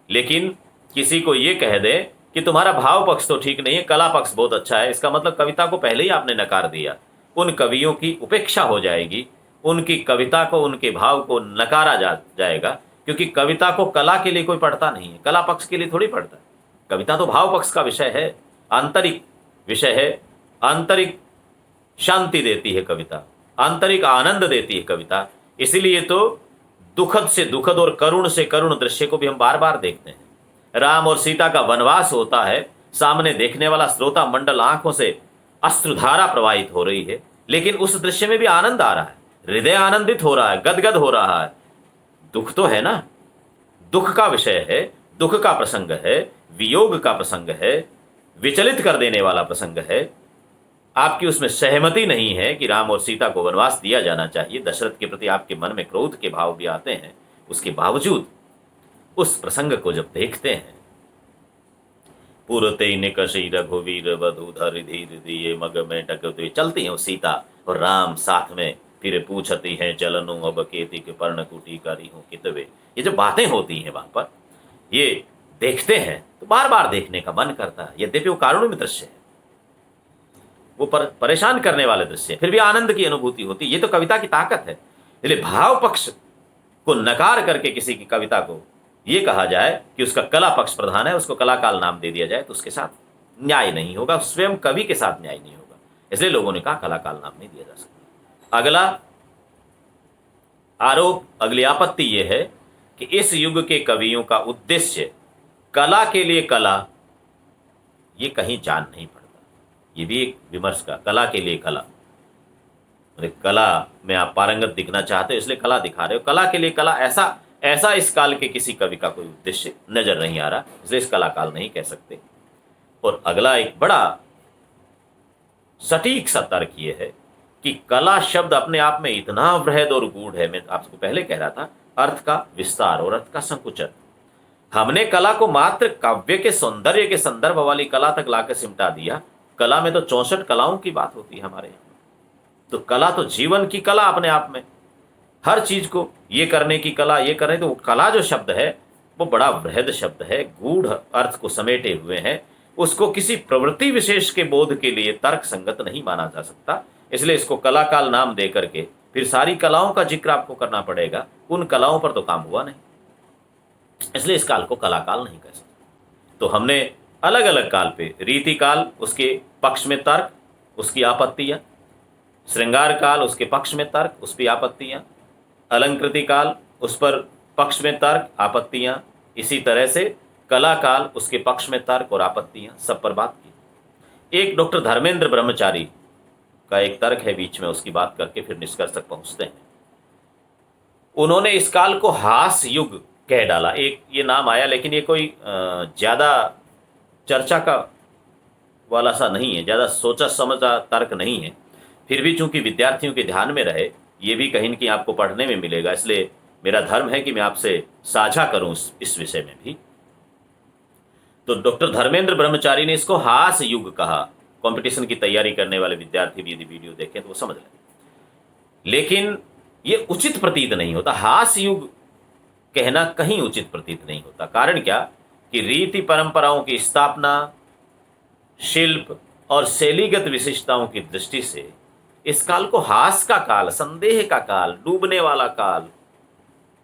Speaker 1: लेकिन किसी को ये कह दे कि तुम्हारा भाव पक्ष तो ठीक नहीं है, कला पक्ष बहुत अच्छा है, इसका मतलब कविता को पहले ही आपने नकार दिया। उन कवियों की उपेक्षा हो जाएगी, उनकी कविता को, उनके भाव को नकारा जाएगा, क्योंकि कविता को कला के लिए कोई पढ़ता नहीं है, कला पक्ष के लिए थोड़ी पढ़ता है। कविता तो भाव पक्ष का विषय है, आंतरिक विषय है। आंतरिक शांति देती है कविता, आंतरिक आनंद देती है कविता। इसीलिए तो दुखद से दुखद और करुण से करुण दृश्य को भी हम बार बार देखते हैं। राम और सीता का वनवास होता है, सामने देखने वाला श्रोता मंडल आंखों से अश्रुधारा प्रवाहित हो रही है, लेकिन उस दृश्य में भी आनंद आ रहा है, हृदय आनंदित हो रहा है, गदगद हो रहा है। दुख तो है ना, दुख का विषय है, दुख का प्रसंग है, वियोग का प्रसंग है, विचलित कर देने वाला प्रसंग है। आपकी उसमें सहमति नहीं है कि राम और सीता को वनवास दिया जाना चाहिए, दशरथ के प्रति आपके मन में क्रोध के भाव भी आते हैं, उसके बावजूद उस प्रसंग को जब देखते हैं, पूरते निकषी रघुवीर वधु धर धीर दिए मग में टकते, चलती हैं सीता और राम साथ में, फिर पूछती हैं चलनु अब केती के पर्ण कुटी करी हूँ कितवे। ये जो बातें होती हैं वहां पर, ये देखते हैं तो बार बार देखने का मन करता है। यद्यपि वो कारुण्य दृश्य है, वो परेशान करने वाले दृश्य है, फिर भी आनंद की अनुभूति होती है। ये तो कविता की ताकत है। इसलिए भाव पक्ष को नकार करके किसी की कविता को ये कहा जाए कि उसका कला पक्ष प्रधान है, उसको कला काल नाम दे दिया जाए, तो उसके साथ न्याय नहीं होगा, स्वयं कवि के साथ न्याय नहीं होगा। इसलिए लोगों ने कहा कला काल नाम नहीं दिया जा सकता। अगला आरोप, अगली आपत्ति यह है कि इस युग के कवियों का उद्देश्य कला के लिए कला, ये कहीं जान नहीं पड़ता। ये भी एक विमर्श का, कला के लिए कला, कला में आप पारंगत दिखना चाहते हो इसलिए कला दिखा रहे हो, कला के लिए कला, ऐसा इस काल के किसी कवि का कोई उद्देश्य नजर नहीं आ रहा, इसलिए इस कला काल नहीं कह सकते। और अगला एक बड़ा सटीक सा तर्क ये है कि कला शब्द अपने आप में इतना वृहद और गूढ़ है। मैं आपको पहले कह रहा था, अर्थ का विस्तार और अर्थ का संकुचन। हमने कला को मात्र काव्य के सौंदर्य के संदर्भ वाली कला तक लाकर सिमटा दिया। कला में तो 64 कलाओं की बात होती है हमारे यहाँ। तो कला तो जीवन की कला अपने आप में, हर चीज को ये करने की कला, ये करने, तो कला जो शब्द है वो बड़ा वृहद शब्द है, गूढ़ अर्थ को समेटे हुए हैं। उसको किसी प्रवृत्ति विशेष के बोध के लिए तर्क संगत नहीं माना जा सकता, इसलिए इसको कला काल नाम दे करके फिर सारी कलाओं का जिक्र आपको करना पड़ेगा। उन कलाओं पर तो काम हुआ नहीं, इसलिए इस काल को कला काल नहीं कह सकते। तो हमने अलग अलग काल पे, रीति काल उसके पक्ष में तर्क, उसकी आपत्तियां, श्रृंगार काल उसके पक्ष में तर्क, उस पर आपत्तियां, अलंकृति काल उस पर पक्ष में तर्क, आपत्तियां, इसी तरह से कला काल उसके पक्ष में तर्क और आपत्तियां, सब पर बात की। एक डॉक्टर धर्मेंद्र ब्रह्मचारी का एक तर्क है बीच में, उसकी बात करके फिर निष्कर्ष तक पहुंचते हैं। उन्होंने इस काल को हास युग कह डाला। एक ये नाम आया, लेकिन ये कोई ज्यादा चर्चा का वाला सा नहीं है, ज्यादा सोचा समझा तर्क नहीं है। फिर भी चूंकि विद्यार्थियों के ध्यान में रहे, ये भी कहीं न कहीं आपको पढ़ने में मिलेगा, इसलिए मेरा धर्म है कि मैं आपसे साझा करूं इस विषय में भी। तो डॉक्टर धर्मेंद्र ब्रह्मचारी ने इसको हास युग कहा। कंपटीशन की तैयारी करने वाले विद्यार्थी भी यदि वीडियो देखें तो वो समझ लें, लेकिन ये उचित प्रतीत नहीं होता। हास युग कहना कहीं उचित प्रतीत नहीं होता। कारण क्या कि रीति परंपराओं की स्थापना, शिल्प और शैलीगत विशिष्टताओं की दृष्टि से इस काल को हास का काल, संदेह का काल, डूबने वाला काल,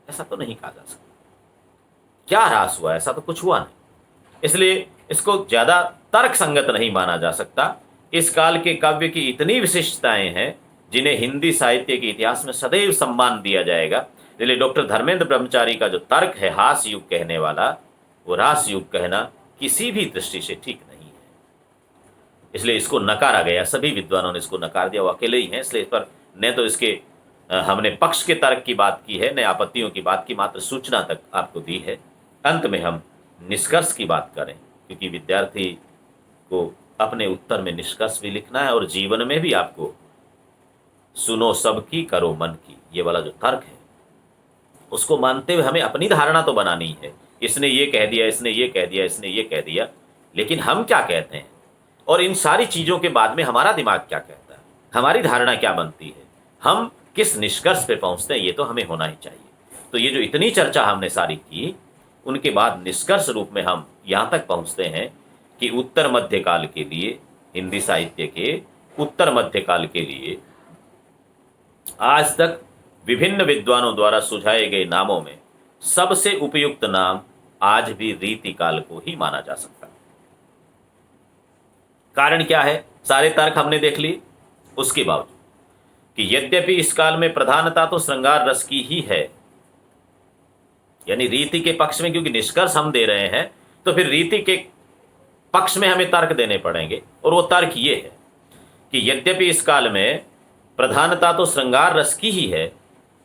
Speaker 1: ऐसा तो नहीं कहा जा सकता। क्या ह्रास हुआ? ऐसा तो कुछ हुआ नहीं, इसलिए इसको ज्यादा तर्क संगत नहीं माना जा सकता। इस काल के काव्य की इतनी विशिष्टताएं हैं जिन्हें हिंदी साहित्य के इतिहास में सदैव सम्मान दिया जाएगा। इसलिए डॉक्टर धर्मेंद्र ब्रह्मचारी का जो तर्क है हास युग कहने वाला, वो रास युग कहना किसी भी दृष्टि से ठीक नहीं है, इसलिए इसको नकारा गया। सभी विद्वानों ने इसको नकार दिया, वो अकेले ही हैं। इसलिए इस पर न तो इसके हमने पक्ष के तर्क की बात की है, न आपत्तियों की बात की, मात्र सूचना तक आपको दी है। अंत में हम निष्कर्ष की बात करें, क्योंकि विद्यार्थी को अपने उत्तर में निष्कर्ष भी लिखना है और जीवन में भी आपको सुनो सबकी करो मन की, ये वाला जो तर्क है उसको मानते हुए हमें अपनी धारणा तो बनानी है। इसने ये कह दिया, इसने ये कह दिया, इसने ये कह दिया, लेकिन हम क्या कहते हैं और इन सारी चीज़ों के बाद में हमारा दिमाग क्या कहता है, हमारी धारणा क्या बनती है, हम किस निष्कर्ष पे पहुंचते हैं, ये तो हमें होना ही चाहिए। तो ये जो इतनी चर्चा हमने सारी की, उनके बाद निष्कर्ष रूप में हम यहाँ तक पहुँचते हैं कि उत्तर मध्यकाल के लिए, हिंदी साहित्य के उत्तर मध्यकाल के लिए आज तक विभिन्न विद्वानों द्वारा सुझाए गए नामों में सबसे उपयुक्त नाम आज भी रीति काल को ही माना जा सकता है। कारण क्या है? सारे तर्क हमने देख लिए, उसके बावजूद कि यद्यपि इस काल में प्रधानता तो श्रृंगार रस की ही है, यानी रीति के पक्ष में, क्योंकि निष्कर्ष हम दे रहे हैं तो फिर रीति के पक्ष में हमें तर्क देने पड़ेंगे। और वो तर्क ये है कि यद्यपि इस काल में प्रधानता तो श्रृंगार रस की ही है,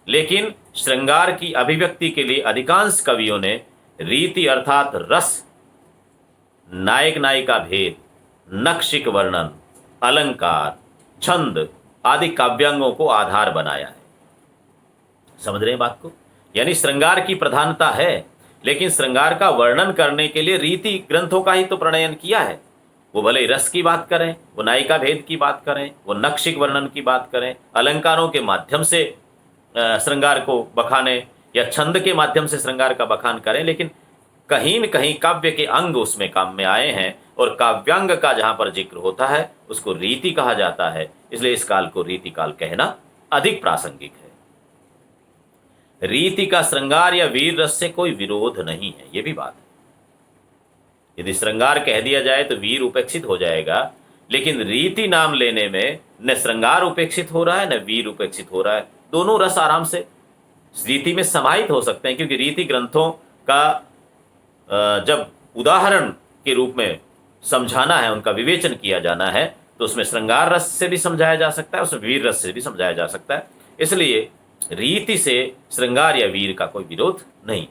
Speaker 1: लेकिन श्रृंगार की अभिव्यक्ति के लिए अधिकांश कवियों ने रीति अर्थात रस, नायक नायिका भेद, नक्शिक वर्णन, अलंकार, छंद आदि काव्यांगों को आधार बनाया है। समझ रहे हैं बात को? यानी श्रृंगार की प्रधानता है, लेकिन श्रृंगार का वर्णन करने के लिए रीति ग्रंथों का ही तो प्रणयन किया है। वो भले रस की बात करें, वो नायिका भेद की बात करें, वो नक्शिक वर्णन की बात करें, अलंकारों के माध्यम से श्रृंगार को बखाने या छंद के माध्यम से श्रृंगार का बखान करें, लेकिन कहीं न कहीं काव्य के अंग उसमें काम में आए हैं और काव्यांग का जहाँ पर जिक्र होता है उसको रीति कहा जाता है। इसलिए इस काल को रीति काल कहना अधिक प्रासंगिक है। रीति का श्रृंगार या वीर रस से कोई विरोध नहीं है, ये भी बात है। यदि श्रृंगार कह दिया जाए तो वीर उपेक्षित हो जाएगा, लेकिन रीति नाम लेने में न श्रृंगार उपेक्षित हो रहा है न वीर उपेक्षित हो रहा है। दोनों रस आराम से रीति में समाहित हो सकते हैं, क्योंकि रीति ग्रंथों का जब उदाहरण के रूप में समझाना है, उनका विवेचन किया जाना है, तो उसमें श्रृंगार रस से भी समझाया जा सकता है, उसमें वीर रस से भी समझाया जा सकता है। इसलिए रीति से श्रृंगार या वीर का कोई विरोध नहीं।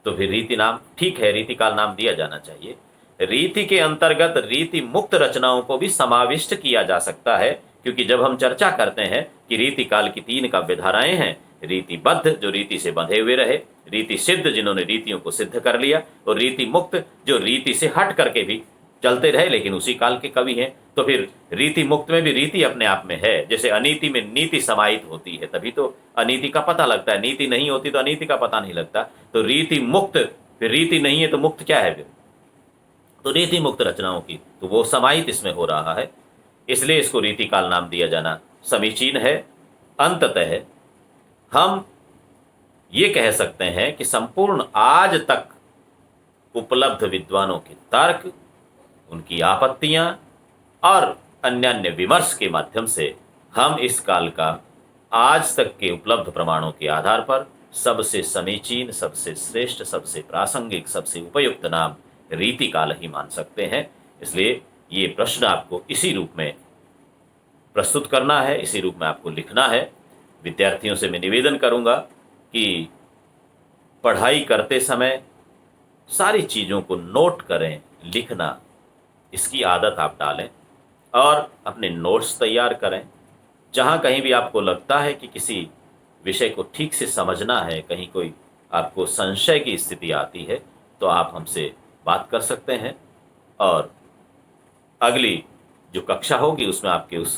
Speaker 1: तो फिर रीति नाम ठीक है, रीति काल नाम दिया जाना चाहिए। रीति के अंतर्गत रीति मुक्त रचनाओं को भी समाविष्ट किया जा सकता है, क्योंकि जब हम चर्चा करते हैं कि रीति काल की 3 काव्य धाराएं हैं, रीतिबद्ध जो रीति से बंधे हुए रहे, रीति सिद्ध जिन्होंने रीतियों को सिद्ध कर लिया, और रीति मुक्त जो रीति से हट करके भी चलते रहे लेकिन उसी काल के कवि हैं। तो फिर रीति मुक्त में भी रीति अपने आप में है। जैसे अनीति में नीति समाहित होती है, तभी तो अनीति का पता लगता है, नीति नहीं होती तो अनीति का पता नहीं लगता। तो रीति मुक्त, फिर रीति नहीं है तो मुक्त क्या है फिर? तो रीति मुक्त रचनाओं की तो वो समाहित इसमें हो रहा है, इसलिए इसको रीति काल नाम दिया जाना समीचीन है। अंततः हम ये कह सकते हैं कि संपूर्ण आज तक उपलब्ध विद्वानों के तर्क, उनकी आपत्तियां और अन्य विमर्श के माध्यम से हम इस काल का आज तक के उपलब्ध प्रमाणों के आधार पर सबसे समीचीन, सबसे श्रेष्ठ, सबसे प्रासंगिक, सबसे उपयुक्त नाम रीति काल ही मान सकते हैं। इसलिए ये प्रश्न आपको इसी रूप में प्रस्तुत करना है, इसी रूप में आपको लिखना है। विद्यार्थियों से मैं निवेदन करूंगा कि पढ़ाई करते समय सारी चीज़ों को नोट करें, लिखना, इसकी आदत आप डालें और अपने नोट्स तैयार करें। जहाँ कहीं भी आपको लगता है कि किसी विषय को ठीक से समझना है, कहीं कोई आपको संशय की स्थिति आती है, तो आप हमसे बात कर सकते हैं और अगली जो कक्षा होगी उसमें आपके उस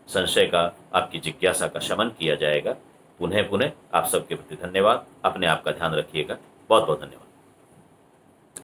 Speaker 1: संशय का, आपकी जिज्ञासा का शमन किया जाएगा। पुनः पुनः आप सबके प्रति धन्यवाद। अपने आप का ध्यान रखिएगा। बहुत बहुत धन्यवाद।